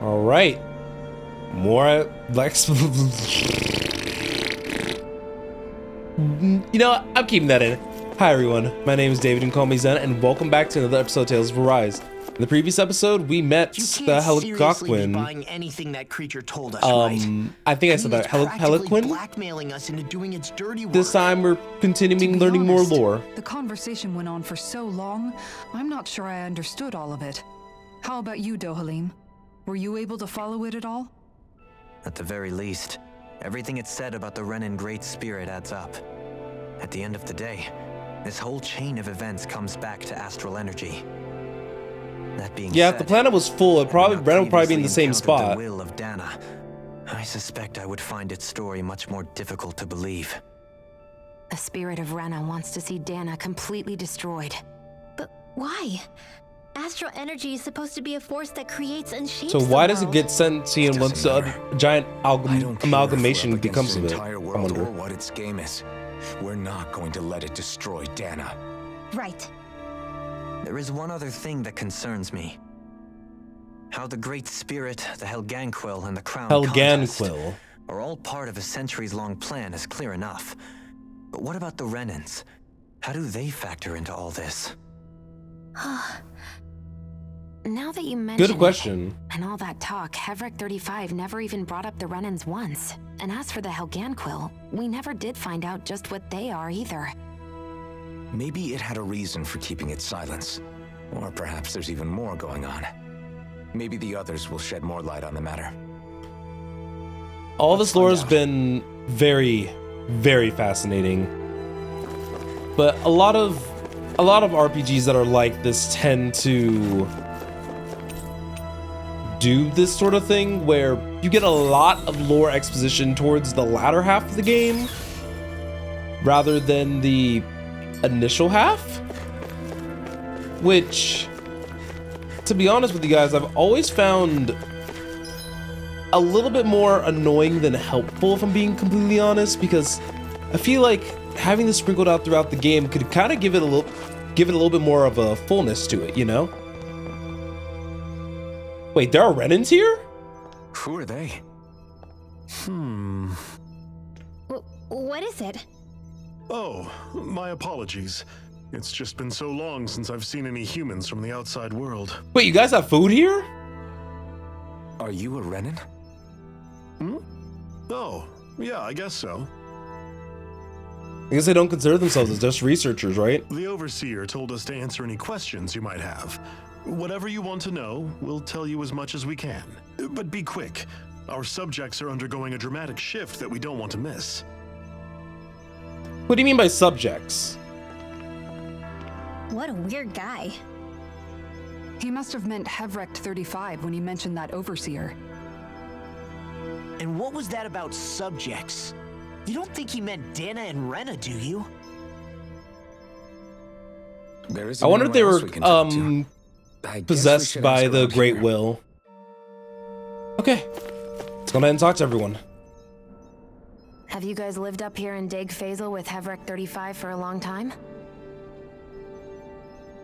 All right. More Lex. You know what? I'm keeping that in. Hi everyone, my name is David and call me Zen, and welcome back to another episode of Talesofarise. In the previous episode, we met the Helicoquin. Buying anything that creature told us, right? I think I said that. Heliquin? Blackmailing us into doing its dirty work. This time we're continuing learning more lore. The conversation went on for so long, I'm not sure I understood all of it. How about you, Dohalim? Were you able to follow it at all? At the very least, everything it said about the Renin Great Spirit adds up. At the end of the day, this whole chain of events comes back to astral energy. That being said, if the planet was full, Ren would probably be in the same spot. The will of Dana, I suspect I would find its story much more difficult to believe. The spirit of Rena wants to see Dana completely destroyed. But why? Astral energy is supposed to be a force that creates and shapes So why the does it world. get sentient once a giant amalgamation becomes of it? I wonder. Or what its game is. We're not going to let it destroy Dana. Right. There is one other thing that concerns me. How the Great Spirit, the Helganquil, and the Crown Contest are all part of a centuries-long plan is clear enough. But what about the Renins? How do they factor into all this? Now that you mention Good question. And all that talk, Hevrek 35 never even brought up the Renins once. And as for the Helganquil, we never did find out just what they are either. Maybe it had a reason for keeping its silence. Or perhaps there's even more going on. Maybe the others will shed more light on the matter. All this lore has been very, very fascinating. But a lot of RPGs that are like this tend to do this sort of thing where you get a lot of lore exposition towards the latter half of the game rather than the initial half, which, to be honest with you guys, I've always found a little bit more annoying than helpful, if I'm being completely honest, because I feel like having this sprinkled out throughout the game could kind of give it a little bit more of a fullness to it, you know? Wait, there are Renins here? Who are they? What is it? Oh, my apologies. It's just been so long since I've seen any humans from the outside world. Wait, you guys have food here? Are you a Renin? Oh, yeah, I guess so. I guess they don't consider themselves as just researchers, right? The Overseer told us to answer any questions you might have. Whatever you want to know, we'll tell you as much as we can. But be quick. Our subjects are undergoing a dramatic shift that we don't want to miss. What do you mean by subjects? What a weird guy. He must have meant Hevrek 35 when he mentioned that Overseer. And what was that about subjects? You don't think he meant Dana and Rena, do you? I wonder if they were possessed by the Great Will. Okay, let's go ahead and talk to everyone. Have you guys lived up here in Dag Fazel with Hevrek 35 for a long time?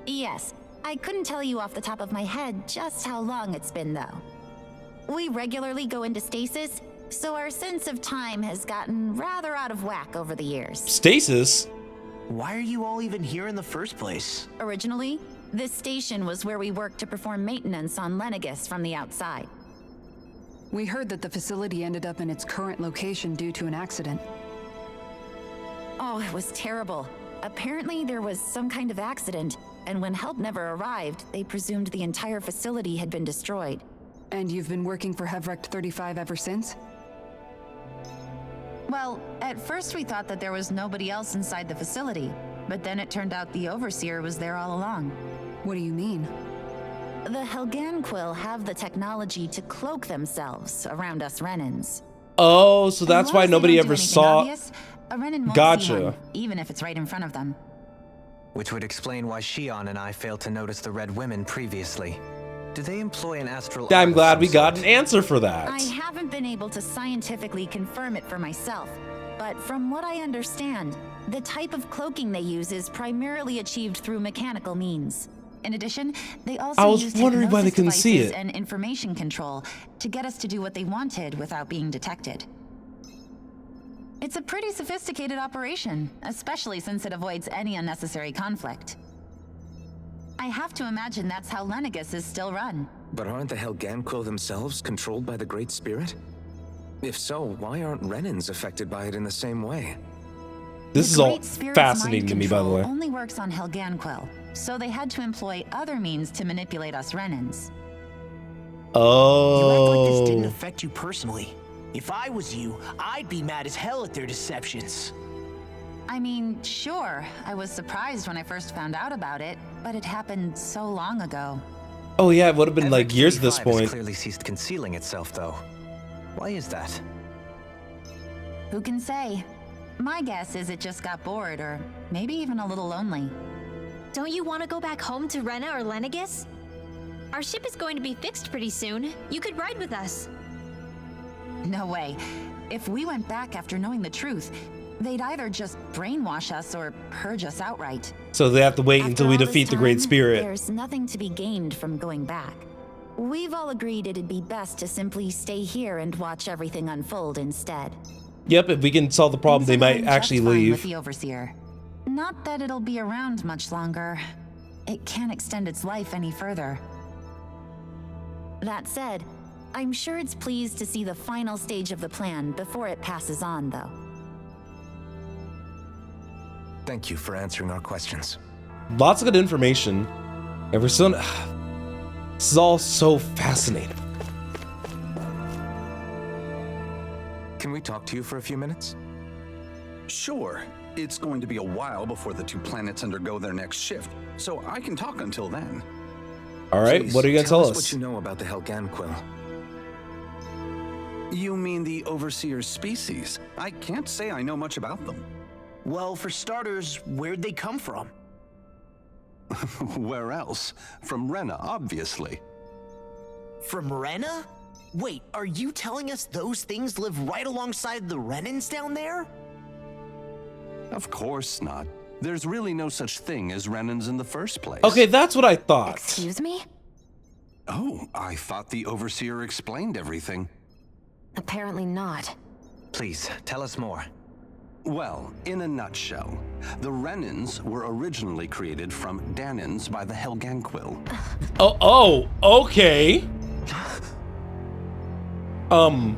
Yes. I couldn't tell you off the top of my head just how long it's been, though. We regularly go into stasis, so our sense of time has gotten rather out of whack over the years. Stasis? Why are you all even here in the first place? Originally, this station was where we worked to perform maintenance on Lenegis from the outside. We heard that the facility ended up in its current location due to an accident. Oh, it was terrible. Apparently there was some kind of accident, and when help never arrived, they presumed the entire facility had been destroyed. And you've been working for Hevrek 35 ever since? Well, at first we thought that there was nobody else inside the facility, but then it turned out the Overseer was there all along. What do you mean? The Helganquil have the technology to cloak themselves around us Renins. Oh, so that's why nobody ever saw. Obvious, a Renin won't Gotcha. see one, even if it's right in front of them. Which would explain why Shion and I failed to notice the Red Women previously. Do they employ an astral? I'm glad we got an answer for that. I haven't been able to scientifically confirm it for myself, but from what I understand, the type of cloaking they use is primarily achieved through mechanical means. In addition, they also I was used wondering why they hypnosis couldn't see devices it. and information control to get us to do what they wanted without being detected. It's a pretty sophisticated operation, especially since it avoids any unnecessary conflict. I have to imagine that's how Lenegus is still run. But aren't the Helganquil themselves controlled by the Great Spirit? If so, why aren't Renans affected by it in the same way? This is all fascinating to me, by the way. Only works on Helganquil, so they had to employ other means to manipulate us Renans. Oh. You act like this didn't affect you personally. If I was you, I'd be mad as hell at their deceptions. I mean, sure, I was surprised when I first found out about it, but it happened so long ago. Oh yeah, it would have been like years at this Has point. clearly ceased concealing itself, though. Why is that? Who can say? My guess is it just got bored, or maybe even a little lonely. Don't you want to go back home to Rena or Lenegus? Our ship is going to be fixed pretty soon. You could ride with us. No way. If we went back after knowing the truth, they'd either just brainwash us or purge us outright. So they have to wait until we After all defeat this the Great time, Spirit. There's nothing to be gained from going back. We've all agreed it'd be best to simply stay here and watch everything unfold instead. Yep, if we can solve the problem, they Things are might going actually just fine leave. with the Overseer. Not that it'll be around much longer. It can't extend its life any further. That said, I'm sure it's pleased to see the final stage of the plan before it passes on, though. Thank you for answering our questions. Lots of good information. And we're still... This is all so fascinating. Can we talk to you for a few minutes? Sure. It's going to be a while before the two planets undergo their next shift, so I can talk until then. All right, Please, what are you gonna tell us? What you know about the Helganquil? You mean the Overseer's species? I can't say I know much about them. Well, for starters, where'd they come from? Where else? From Rena, obviously. From Rena? Wait, are you telling us those things live right alongside the Renans down there? Of course not. There's really no such thing as Renans in the first place. Okay, that's what I thought. Excuse me? Oh, I thought the Overseer explained everything. Apparently not. Please, tell us more. Well, in a nutshell, the Renans were originally created from Danans by the Helganquil. Oh, okay. I'm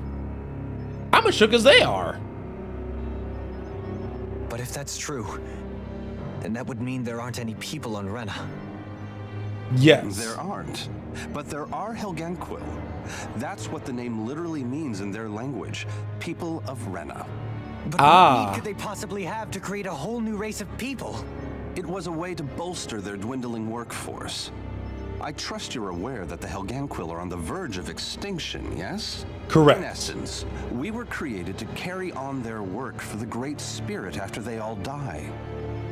as shook as they are. But if that's true, then that would mean there aren't any people on Rena. Yes. There aren't. But there are Helganquil. That's what the name literally means in their language. People of Rena. But what need could they possibly have to create a whole new race of people? It was a way to bolster their dwindling workforce. I trust you're aware that the Helganquil are on the verge of extinction, yes? Correct. In essence, we were created to carry on their work for the Great Spirit after they all die.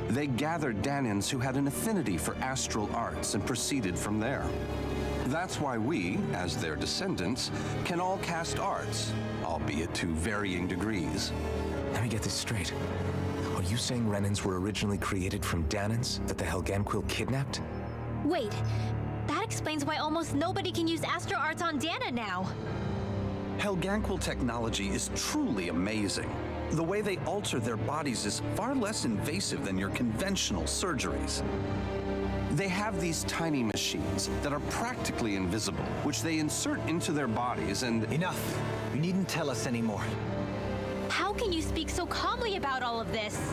They gathered Danans who had an affinity for astral arts and proceeded from there. That's why we, as their descendants, can all cast arts, albeit to varying degrees. Let me get this straight. Are you saying Renans were originally created from Danans that the Helganquil kidnapped? Wait, that explains why almost nobody can use astral arts on Dana now. Helganquil technology is truly amazing. The way they alter their bodies is far less invasive than your conventional surgeries. They have these tiny machines that are practically invisible, which they insert into their bodies and... Enough. You needn't tell us anymore. How can you speak so calmly about all of this?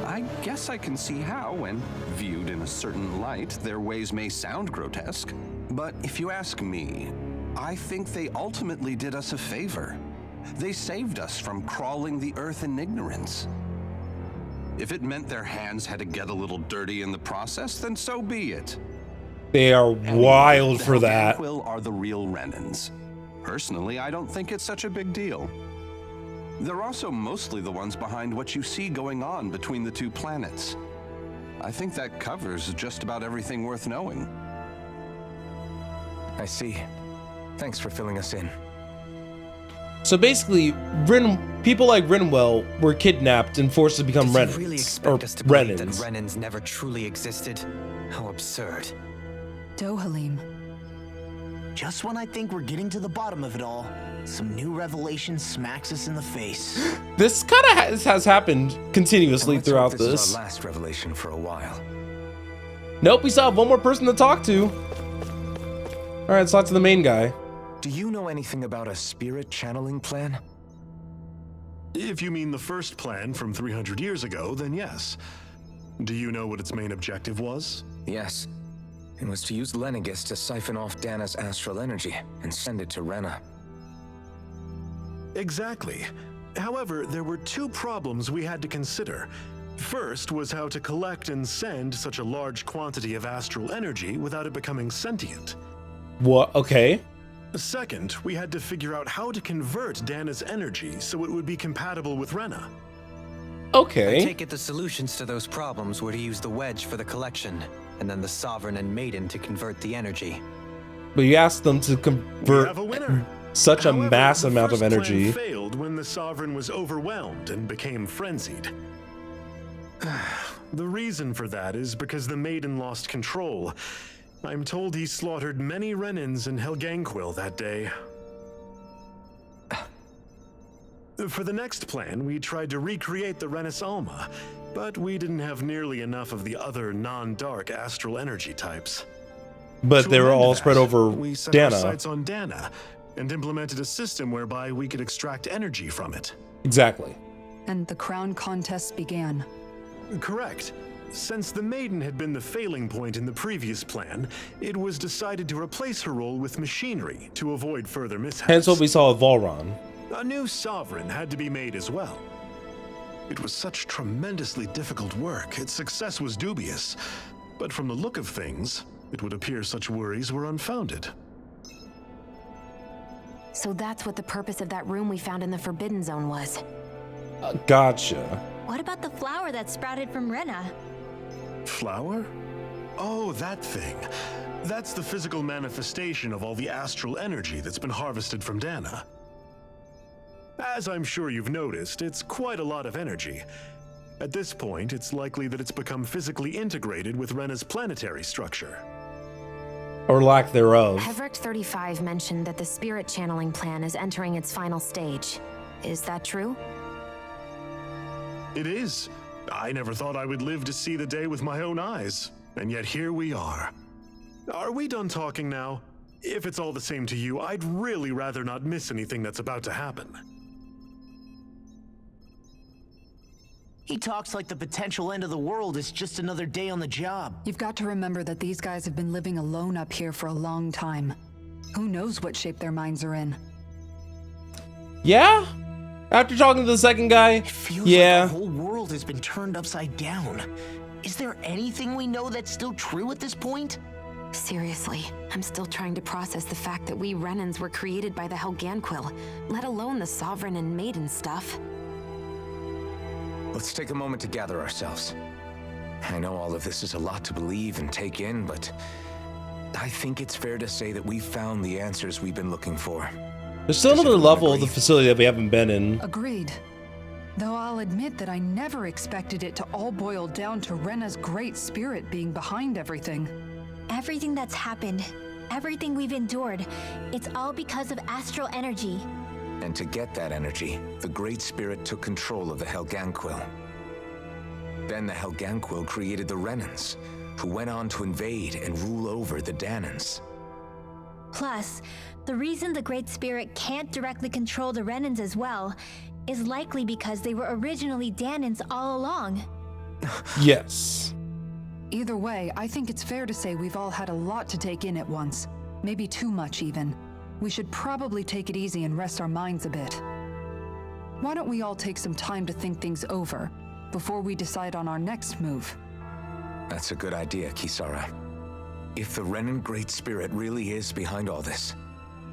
I guess I can see how, when viewed in a certain light, their ways may sound grotesque. But if you ask me, I think they ultimately did us a favor. They saved us from crawling the earth in ignorance. If it meant their hands had to get a little dirty in the process, then so be it. They are wild for that. The Helganquil are the real Renans. Personally, I don't think it's such a big deal. They're also mostly the ones behind what you see going on between the two planets. I think that covers just about everything worth knowing. I see. Thanks for filling us in. So basically, Ren people like Renwell were kidnapped and forced to become Does he really Renans. expect Or us to believe that Renans. Renans never truly existed? How absurd. Dohalim. Just when I think we're getting to the bottom of it all, some new revelation smacks us in the face. This kind of has happened continuously And let's throughout hope this this. is our last revelation for a while. Nope, we still have one more person to talk to. All right, let's talk to the main guy. Do you know anything about a spirit channeling plan? If you mean the first plan from 300 years ago, then yes. Do you know what its main objective was? Yes. It was to use Lenegis to siphon off Dana's astral energy and send it to Rena. Exactly. However, there were two problems we had to consider. First was how to collect and send such a large quantity of astral energy without it becoming sentient. What? Okay. Second, we had to figure out how to convert Dana's energy so it would be compatible with Rena. Okay. I take it the solutions to those problems were to use the wedge for the collection, and then the Sovereign and Maiden to convert the energy. But you asked them to We convert have a winner. such a However, mass the amount of first plan energy. failed when the Sovereign was overwhelmed and became frenzied. The reason for that is because the Maiden lost control. I'm told he slaughtered many Renans in Helganquil that day. For the next plan, we tried to recreate the Renis Alma, but we didn't have nearly enough of the other non-dark astral energy types. But To they were amend all that, spread over we set our Dana. sights on Dana and implemented a system whereby we could extract energy from it. Exactly. And the crown contests began. Correct. Since the Maiden had been the failing point in the previous plan, it was decided to replace her role with machinery to avoid further mishaps. Hence what we saw with Volron. A new sovereign had to be made as well. It was such tremendously difficult work, its success was dubious. But from the look of things, it would appear such worries were unfounded. So that's what the purpose of that room we found in the Forbidden Zone was. Gotcha. What about the flower that sprouted from Rena? Flower? Oh, that thing. That's the physical manifestation of all the astral energy that's been harvested from Dana. As I'm sure you've noticed, it's quite a lot of energy. At this point, it's likely that it's become physically integrated with Rena's planetary structure. Or lack thereof. Heverick 35 mentioned that the spirit channeling plan is entering its final stage. Is that true? It is. I never thought I would live to see the day with my own eyes, and yet here we are. Are we done talking now? If it's all the same to you, I'd really rather not miss anything that's about to happen. He talks like the potential end of the world is just another day on the job. You've got to remember that these guys have been living alone up here for a long time. Who knows what shape their minds are in? Yeah? After talking to the second guy? It feels Yeah. like the whole world has been turned upside down. Is there anything we know that's still true at this point? Seriously, I'm still trying to process the fact that we Renans were created by the Helganquil, let alone the Sovereign and Maiden stuff. Let's take a moment to gather ourselves. I know all of this is a lot to believe and take in, but I think it's fair to say that we've found the answers we've been looking for. There's still Does another everyone level of the agree? facility that we haven't been in. Agreed. Though I'll admit that I never expected it to all boil down to Rena's great spirit being behind everything. Everything that's happened, everything we've endured, it's all because of astral energy. And to get that energy, the Great Spirit took control of the Helganquil. Then the Helganquil created the Renans, who went on to invade and rule over the Danans. Plus, the reason the Great Spirit can't directly control the Renans as well is likely because they were originally Danans all along. Yes. Either way, I think it's fair to say we've all had a lot to take in at once. Maybe too much, even. We should probably take it easy and rest our minds a bit. Why don't we all take some time to think things over before we decide on our next move? That's a good idea, Kisara. If the Renan Great Spirit really is behind all this,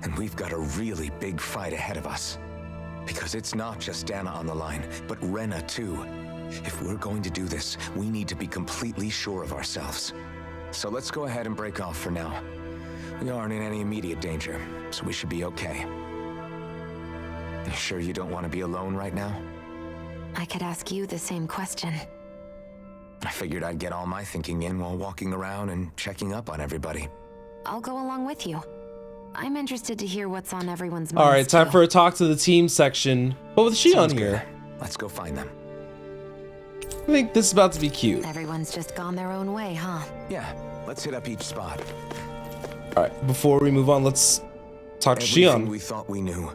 then we've got a really big fight ahead of us. Because it's not just Dana on the line, but Rena too. If we're going to do this, we need to be completely sure of ourselves. So let's go ahead and break off for now. We aren't in any immediate danger, so we should be okay. You sure you don't want to be alone right now? I could ask you the same question. I figured I'd get all my thinking in while walking around and checking up on everybody. I'll go along with you. I'm interested to hear what's on everyone's minds. All right, time too. for a talk to the team section. But with Shion here, Let's go find them. I think this is about to be cute. Everyone's just gone their own way, huh? Yeah, let's hit up each spot. All right, before we move on, let's talk to Everything Shion. we thought we knew.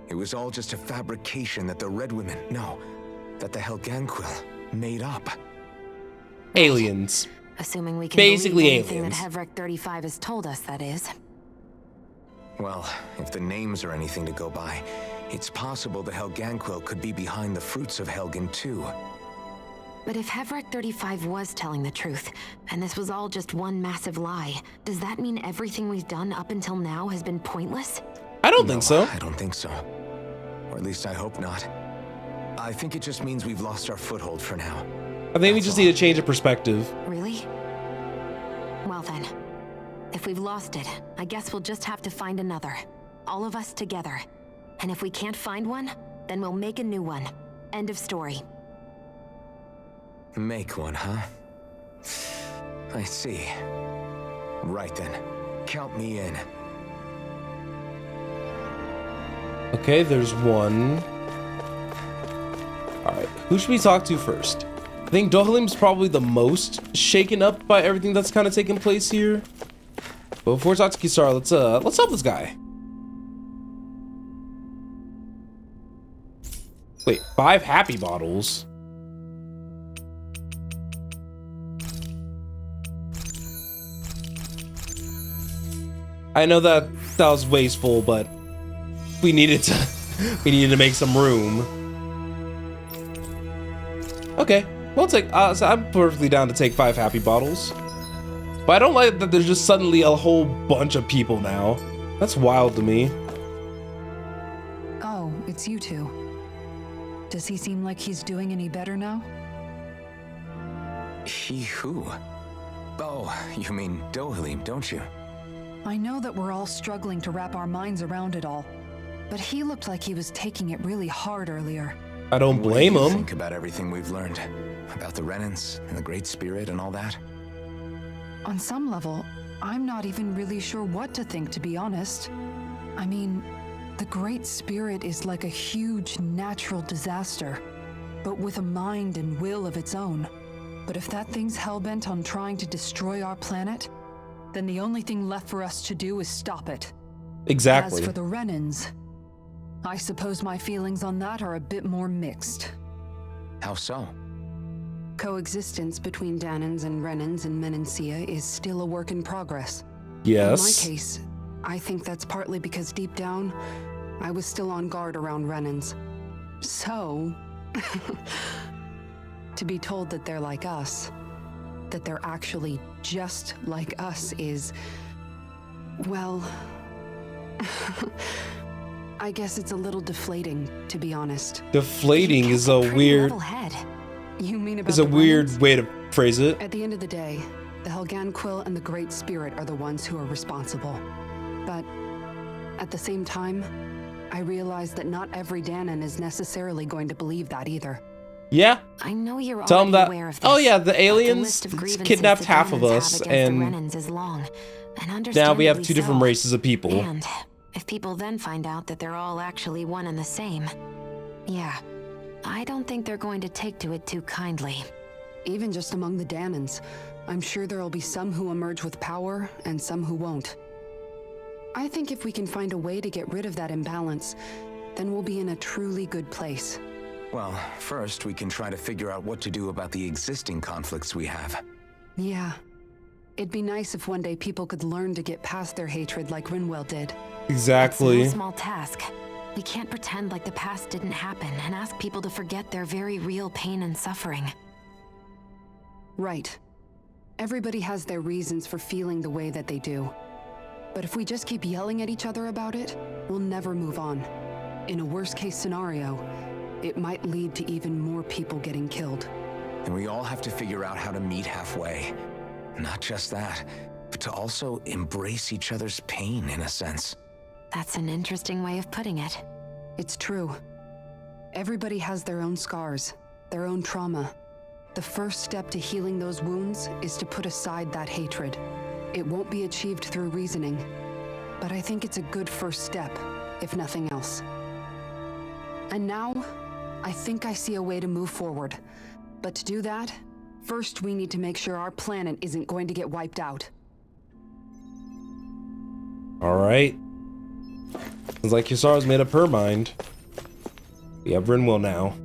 It was all just a fabrication that the Red Women, that the Helganquil made up. Aliens. Assuming we can Basically believe anything aliens. that Hevric 35 has told us, that is. Well, if the names are anything to go by, it's possible the Helganquil could be behind the fruits of Helgen too. But if Hevric 35 was telling the truth, and this was all just one massive lie, does that mean everything we've done up until now has been pointless? I don't think so. I don't think so. Or at least I hope not. I think it just means we've lost our foothold for now. I think we just need a change of perspective. Really? Well then, if we've lost it, I guess we'll just have to find another. All of us together. And if we can't find one, then we'll make a new one. End of story. Make one, huh? I see. Right then. Count me in. Okay, there's one. All right, who should we talk to first? I think Dohalim's probably the most shaken up by everything that's kind of taking place here. But before we talk to Kisara, let's help this guy. Wait, 5 happy bottles. I know that was wasteful, but we needed to make some room. Okay, we'll take. So I'm perfectly down to take 5 happy bottles, but I don't like that there's just suddenly a whole bunch of people now. That's wild to me. Oh, it's you two. Does he seem like he's doing any better now? He who? Oh, you mean Dohalim, don't you? I know that we're all struggling to wrap our minds around it all, but he looked like he was taking it really hard earlier. I don't blame What do you him. think about everything we've learned? About the Renans and the Great Spirit and all that? On some level, I'm not even really sure what to think, to be honest. I mean, the Great Spirit is like a huge natural disaster, but with a mind and will of its own. But if that thing's hellbent on trying to destroy our planet, then the only thing left for us to do is stop it. Exactly. As for the Renans, I suppose my feelings on that are a bit more mixed. How so? Coexistence between Danans and Renans in Menancia is still a work in progress. Yes. In my case, I think that's partly because deep down, I was still on guard around Renans. So, to be told that they're like us, that they're actually just like us is, well, I guess it's a little deflating, to be honest. Deflating is a weird. You mean about Is a the weird Renans? way to phrase it. At the end of the day, the Helganquil and the Great Spirit are the ones who are responsible. But at the same time, I realize that not every Danan is necessarily going to believe that either. Yeah. I know you're Tell them already that. aware of this, Oh yeah, the but the aliens list of grievances kidnapped the half of Danans us, have against the and Renans is long, and now we have understandably 2 different so. races of people. And if people then find out that they're all actually one and the same, yeah, I don't think they're going to take to it too kindly. Even just among the Danans, I'm sure there'll be some who emerge with power and some who won't. I think if we can find a way to get rid of that imbalance, then we'll be in a truly good place. Well, first we can try to figure out what to do about the existing conflicts we have. Yeah. It'd be nice if one day people could learn to get past their hatred like Rinwell did. Exactly. It's no small task. We can't pretend like the past didn't happen and ask people to forget their very real pain and suffering. Right. Everybody has their reasons for feeling the way that they do. But if we just keep yelling at each other about it, we'll never move on. In a worst-case scenario, it might lead to even more people getting killed. And we all have to figure out how to meet halfway. Not just that, but to also embrace each other's pain in a sense. That's an interesting way of putting it. It's true. Everybody has their own scars, their own trauma. The first step to healing those wounds is to put aside that hatred. It won't be achieved through reasoning, but I think it's a good first step, if nothing else. And now, I think I see a way to move forward. But to do that, first we need to make sure our planet isn't going to get wiped out. Alright. Sounds like Kisara's made up her mind. We have Rinwell now.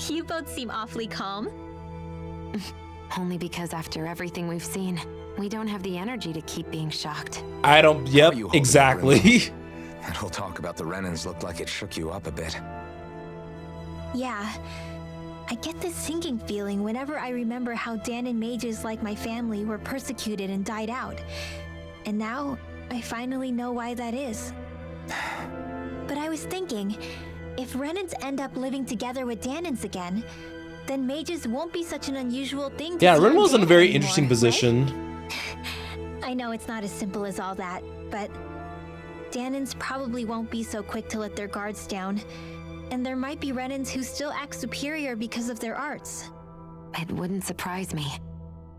You both seem awfully calm. Only because after everything we've seen, we don't have the energy to keep being shocked. I don't, yep, exactly. That whole talk about the Renans looked like it shook you up a bit. Yeah. I get this sinking feeling whenever I remember how Danon mages like my family were persecuted and died out. And now, I finally know why that is. But I was thinking, if Renans end up living together with Danons again, then mages won't be such an unusual thing to Yeah, see on Rinwell's in a Danon very anymore, interesting right? position. I know it's not as simple as all that, but Danons probably won't be so quick to let their guards down. And there might be Renans who still act superior because of their arts. It wouldn't surprise me.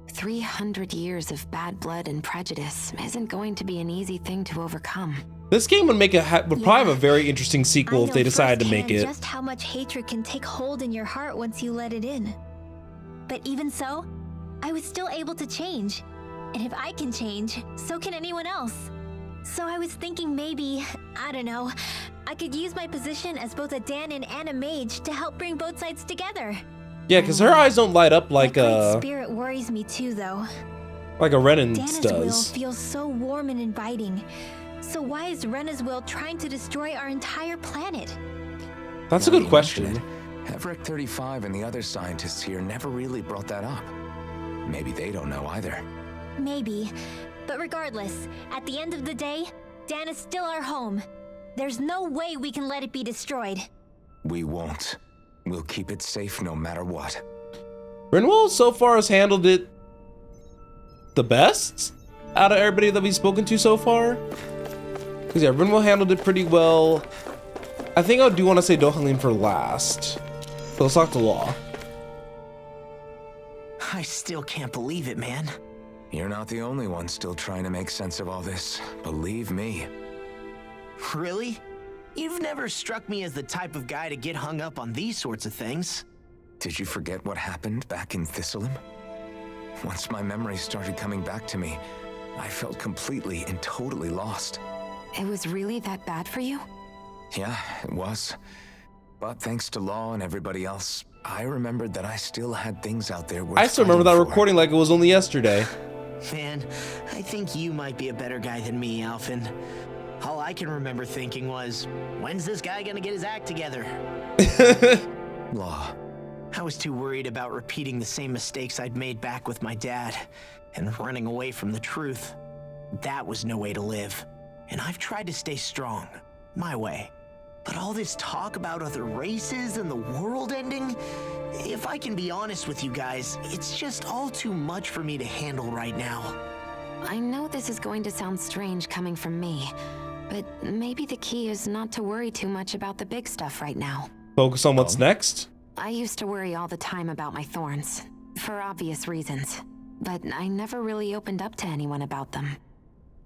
300 years of bad blood and prejudice isn't going to be an easy thing to overcome. This game would make would probably have a very interesting sequel if they decided to make it. Just how much hatred can take hold in your heart once you let it in. But even so, I was still able to change. And if I can change, so can anyone else. So I was thinking maybe, I don't know, I could use my position as both a Danon and a mage to help bring both sides together. Yeah, because her eyes don't light up like a spirit worries me too, though. Like a Renan's Dana's does. will feels so warm and inviting. So why is Rena's will trying to destroy our entire planet? That's a good question. Everett 35 and the other scientists here never really brought that up. Maybe they don't know either. Maybe. But regardless, at the end of the day, Dan is still our home. There's no way we can let it be destroyed. We won't. We'll keep it safe no matter what. Rinwell so far has handled it the best out of everybody that we've spoken to so far. Because yeah, Rinwell handled it pretty well. I think I do want to say Dohalim for last. But let's talk to Law. I still can't believe it, man. You're not the only one still trying to make sense of all this. Believe me. Really? You've never struck me as the type of guy to get hung up on these sorts of things. Did you forget what happened back in Thistleum? Once my memory started coming back to me, I felt completely and totally lost. It was really that bad for you? Yeah, it was. But thanks to Law and everybody else, I remembered that I still had things out there worth I still remember that fighting for. recording like it was only yesterday. Man, I think you might be a better guy than me, Alphen. All I can remember thinking was, when's this guy gonna get his act together? Law. I was too worried about repeating the same mistakes I'd made back with my dad and running away from the truth. That was no way to live. And I've tried to stay strong, my way. But all this talk about other races and the world ending, if I can be honest with you guys, it's just all too much for me to handle right now. I know this is going to sound strange coming from me, but maybe the key is not to worry too much about the big stuff right now. Focus on what's next? I used to worry all the time about my thorns, for obvious reasons, but I never really opened up to anyone about them.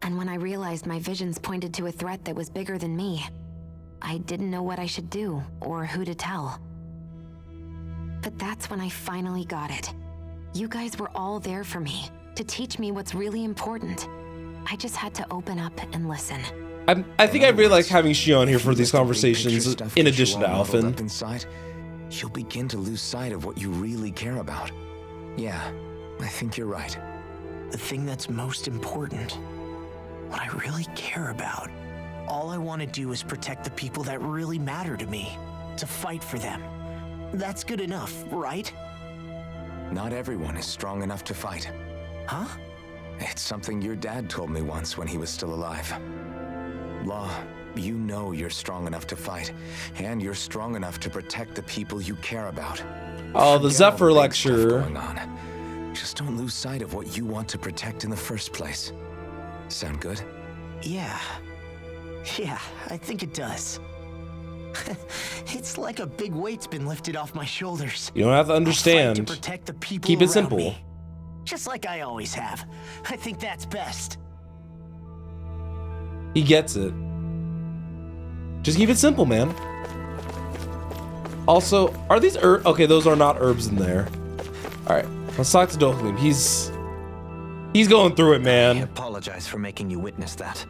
And when I realized my visions pointed to a threat that was bigger than me, I didn't know what I should do or who to tell. But that's when I finally got it. You guys were all there for me, to teach me what's really important. I just had to open up and listen. I think I really like having Shion here for these conversations, in addition to Alphen. Inside, you'll begin to lose sight of what you really care about. Yeah, I think you're right. The thing that's most important, what I really care about, all I want to do is protect the people that really matter to me, to fight for them. That's good enough, right? Not everyone is strong enough to fight. Huh? It's something your dad told me once when he was still alive. Law, you know you're strong enough to fight, and you're strong enough to protect the people you care about. Oh, the Forget Zephyr all the big stuff lecture. going on. Just don't lose sight of what you want to protect in the first place. Sound good? Yeah, I think it does. It's like a big weight's been lifted off my shoulders. You don't have to I'll understand. fight to protect the people Keep it around simple. me. Just like I always have. I think that's best. He gets it. Just keep it simple, man. Also, are these herbs? Okay, those are not herbs in there. All right, let's talk to Dohalim. He's going through it, I man. apologize for making you witness that.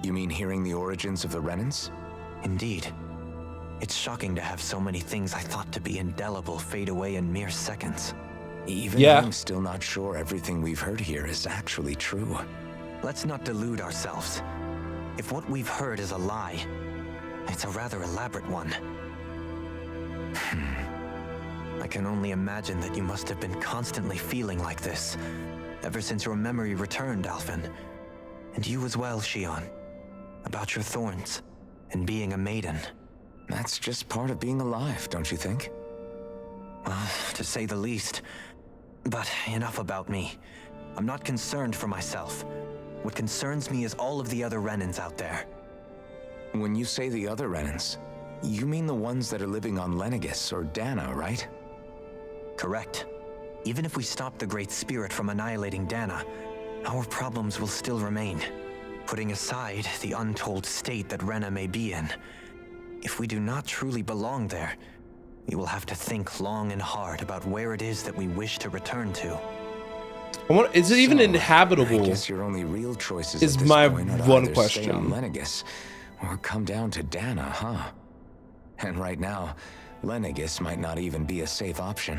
You mean hearing the origins of the Renans? Indeed. It's shocking to have so many things I thought to be indelible fade away in mere seconds. Even Yeah. I'm still not sure everything we've heard here is actually true. Let's not delude ourselves. If what we've heard is a lie, it's a rather elaborate one. I can only imagine that you must have been constantly feeling like this, ever since your memory returned, Alphen. And you as well, Shion. About your thorns, and being a maiden. That's just part of being alive, don't you think? Well, to say the least. But enough about me. I'm not concerned for myself. What concerns me is all of the other Renans out there. When you say the other Renans, you mean the ones that are living on Lenegis or Dana, right? Correct. Even if we stop the Great Spirit from annihilating Dana, our problems will still remain. Putting aside the untold state that Rena may be in, if we do not truly belong there, we will have to think long and hard about where it is that we wish to return to. Is it even inhabitable? I guess your only real choices is at this my point are to one either question. Stay on Lenegis or come down to Dana, huh? And right now, Lenegis might not even be a safe option.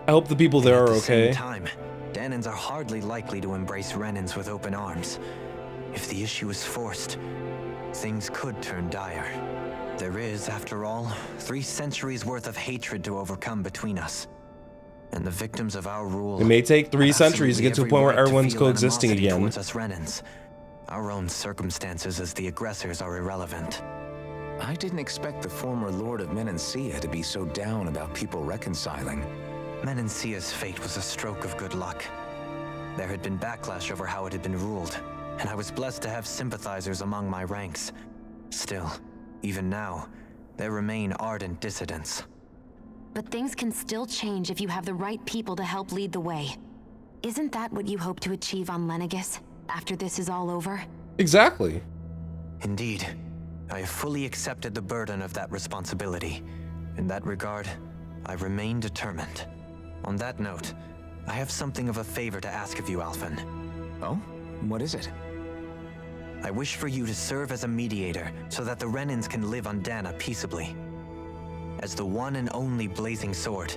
I hope the people there At are the okay. same time, Danans are hardly likely to embrace Renans with open arms. If the issue is forced, things could turn dire. There is, after all, 3 centuries worth of hatred to overcome between us. And the victims of our rule. It may take 3 have centuries to get to a absolutely point where every right to everyone's feel coexisting animosity again. towards us Renans. Our own circumstances as the aggressors are irrelevant. I didn't expect the former Lord of Menancia to be so down about people reconciling. Menancia's fate was a stroke of good luck. There had been backlash over how it had been ruled, and I was blessed to have sympathizers among my ranks. Still, even now, there remain ardent dissidents. But things can still change if you have the right people to help lead the way. Isn't that what you hope to achieve on Lenegis, after this is all over? Exactly. Indeed, I have fully accepted the burden of that responsibility. In that regard, I remain determined. On that note, I have something of a favor to ask of you, Alphen. Oh? What is it? I wish for you to serve as a mediator so that the Renans can live on Dana peaceably. As the one and only Blazing Sword,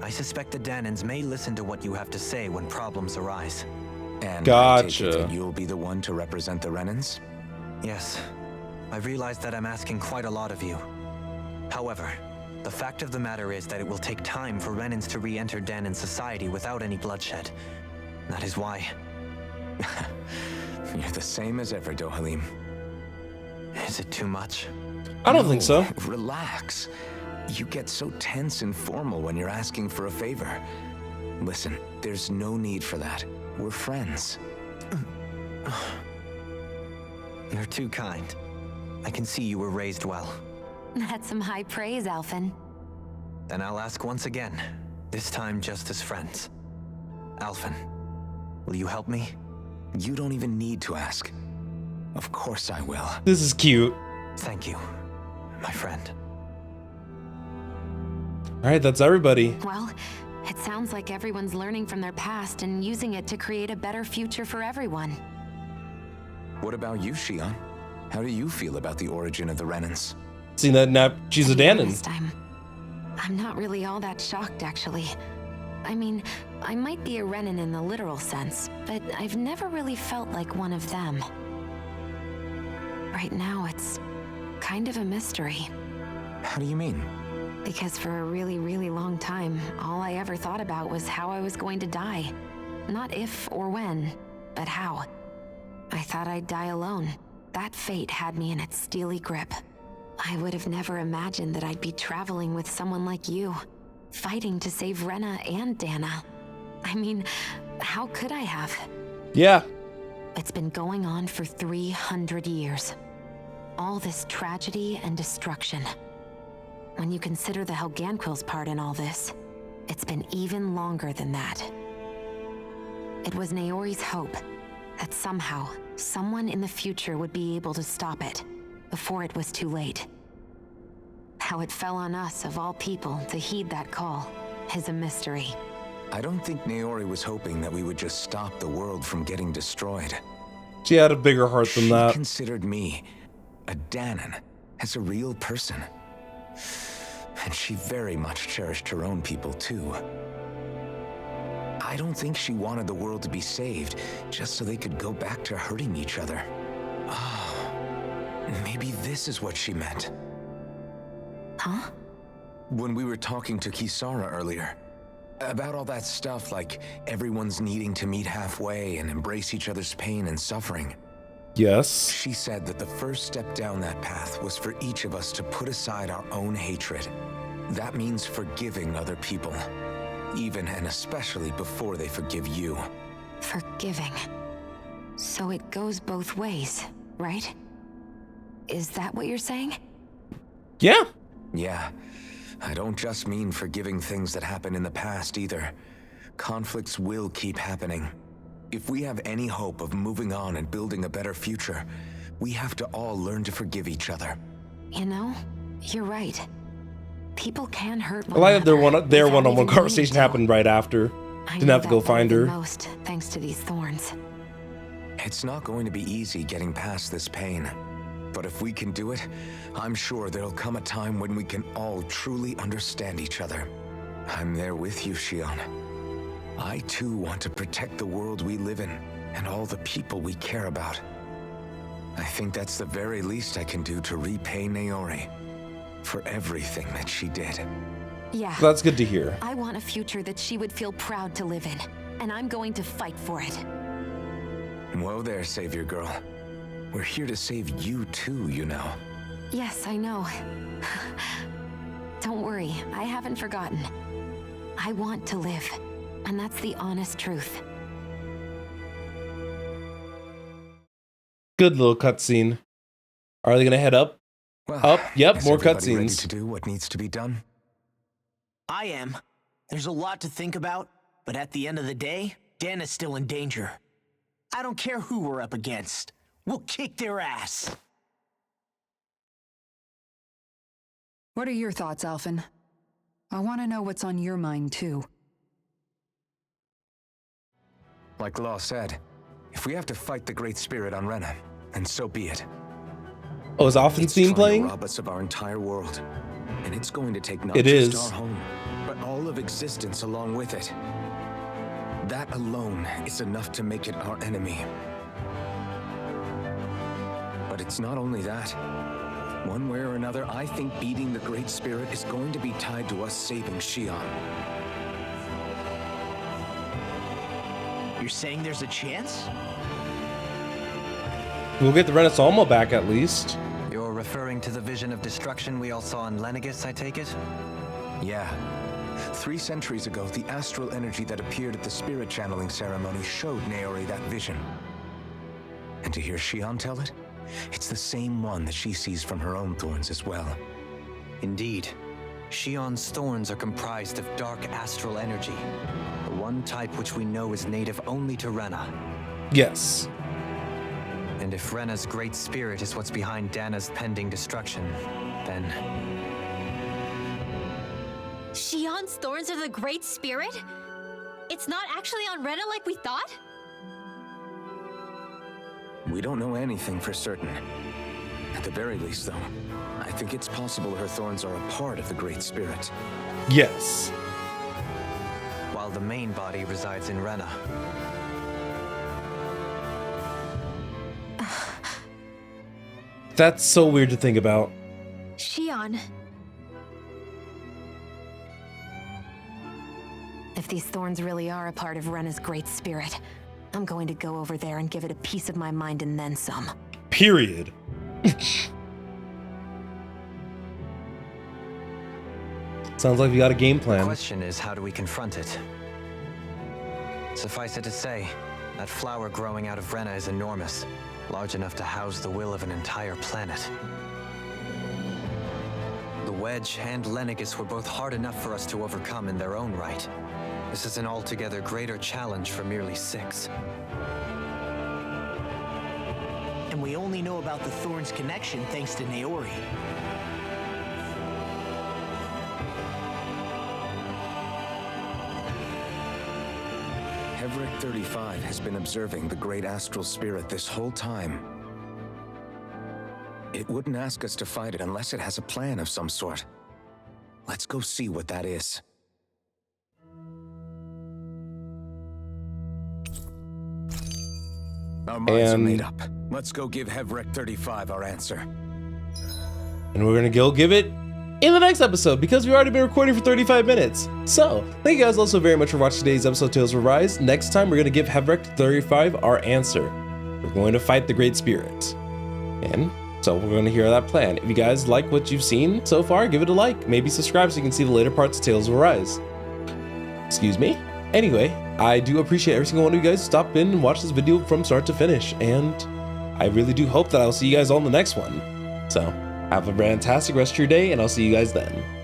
I suspect the Danans may listen to what you have to say when problems arise. And Gotcha. I take it that you'll be the one to represent the Renans? Yes, I realize that I'm asking quite a lot of you. However, the fact of the matter is that it will take time for Renans to re-enter Danan society without any bloodshed. That is why. You're the same as ever, Dohalim. Is it too much? I don't think so. Relax. You get so tense and formal when you're asking for a favor. Listen, there's no need for that. We're friends. You're too kind. I can see you were raised well. That's some high praise, Alphen. Then I'll ask once again, this time just as friends. Alphen, will you help me? You don't even need to ask. Of course I will. This is cute. Thank you, my friend. All right, that's everybody. Well, it sounds like everyone's learning from their past and using it to create a better future for everyone. What about you, Shion? How do you feel about the origin of the Renans? Seeing that now she's a Danan. This time, I'm not really all that shocked, actually. I mean, I might be a Renan in the literal sense, but I've never really felt like one of them. Right now, it's kind of a mystery. How do you mean? Because for a really, really long time, all I ever thought about was how I was going to die. Not if or when, but how. I thought I'd die alone, that fate had me in its steely grip. I would have never imagined that I'd be traveling with someone like you, fighting to save Rena and Dana. I mean, how could I have? Yeah. It's been going on for 300 years. All this tragedy and destruction. When you consider the Helganquil's part in all this, it's been even longer than that. It was Naori's hope that somehow, someone in the future would be able to stop it before it was too late. How it fell on us, of all people, to heed that call is a mystery. I don't think Naori was hoping that we would just stop the world from getting destroyed. She had a bigger heart than that. She considered me, a Danon, as a real person. And she very much cherished her own people, too. I don't think she wanted the world to be saved just so they could go back to hurting each other. Oh, maybe this is what she meant. Huh? When we were talking to Kisara earlier, about all that stuff like everyone's needing to meet halfway and embrace each other's pain and suffering. Yes. She said that the first step down that path was for each of us to put aside our own hatred. That means forgiving other people, even and especially before they forgive you. Forgiving. So it goes both ways, right? Is that what you're saying? Yeah. Yeah. I don't just mean forgiving things that happened in the past either. Conflicts will keep happening. If we have any hope of moving on and building a better future, we have to all learn to forgive each other. You know, you're right. People can hurt I one like that another. their without one-on-one even conversation meaning to. happened right after. I Didn't know have to go that better find than her. most, thanks to these thorns. It's not going to be easy getting past this pain. But if we can do it, I'm sure there'll come a time when we can all truly understand each other. I'm there with you, Shion. I too want to protect the world we live in and all the people we care about. I think that's the very least I can do to repay Naori for everything that she did. Yeah. That's good to hear. I want a future that she would feel proud to live in, and I'm going to fight for it. Whoa there, Savior Girl. We're here to save you too, you know. Yes, I know. Don't worry, I haven't forgotten. I want to live, and that's the honest truth. Good little cutscene. Are they gonna head up? Well, Up? Yep, is more everybody ready cutscenes. to do what needs to be done? I am. There's a lot to think about, but at the end of the day, Dan is still in danger. I don't care who we're up against. We'll kick their ass. What are your thoughts, Alphen? I want to know what's on your mind, too. Like Law said, if we have to fight the Great Spirit on Rena, then so be it. Oh, is Alphen's It's theme trying playing? to rob us of our entire world, and it's going to take not It just is. our home, but all of existence along with it. That alone is enough to make it our enemy. But it's not only that. One way or another, I think beating the Great Spirit is going to be tied to us saving Shion. You're saying there's a chance? We'll get the Renaissance back at least. You're referring to the vision of destruction we all saw in Lenegis, I take it? Yeah. 3 centuries ago, the astral energy that appeared at the spirit channeling ceremony showed Naori that vision. And to hear Shion tell it, it's the same one that she sees from her own thorns as well. Indeed. Shion's thorns are comprised of dark astral energy, the one type which we know is native only to Rena. Yes. And if Rena's great spirit is what's behind Dana's pending destruction, then... Shion's thorns are the Great Spirit? It's not actually on Rena like we thought? We don't know anything for certain. At the very least, though, I think it's possible her thorns are a part of the Great Spirit. Yes. While the main body resides in Rena. That's so weird to think about. Shion. If these thorns really are a part of Rena's great spirit, I'm going to go over there and give it a piece of my mind and then some. Period. Sounds like we got a game plan. The question is, how do we confront it? Suffice it to say, that flower growing out of Rena is enormous, large enough to house the will of an entire planet. The Wedge and Lenegis were both hard enough for us to overcome in their own right. This is an altogether greater challenge for merely 6. And we only know about the Thorn's connection thanks to Naori. Hevric 35 has been observing the great astral spirit this whole time. It wouldn't ask us to fight it unless it has a plan of some sort. Let's go see what that is. Our minds are made up. Let's go give Hevric 35 our answer. And we're gonna go give it in the next episode because we've already been recording for 35 minutes. So, thank you guys also very much for watching today's episode of Tales of Arise. Next time, we're gonna give Hevric 35 our answer. We're going to fight the Great Spirit. And so we're going to hear that plan. If you guys like what you've seen so far, give it a like. Maybe subscribe so you can see the later parts of Tales of Arise. Excuse me. Anyway, I do appreciate every single one of you guys who stopped in and watched this video from start to finish. And I really do hope that I'll see you guys all in the next one. So have a fantastic rest of your day, and I'll see you guys then.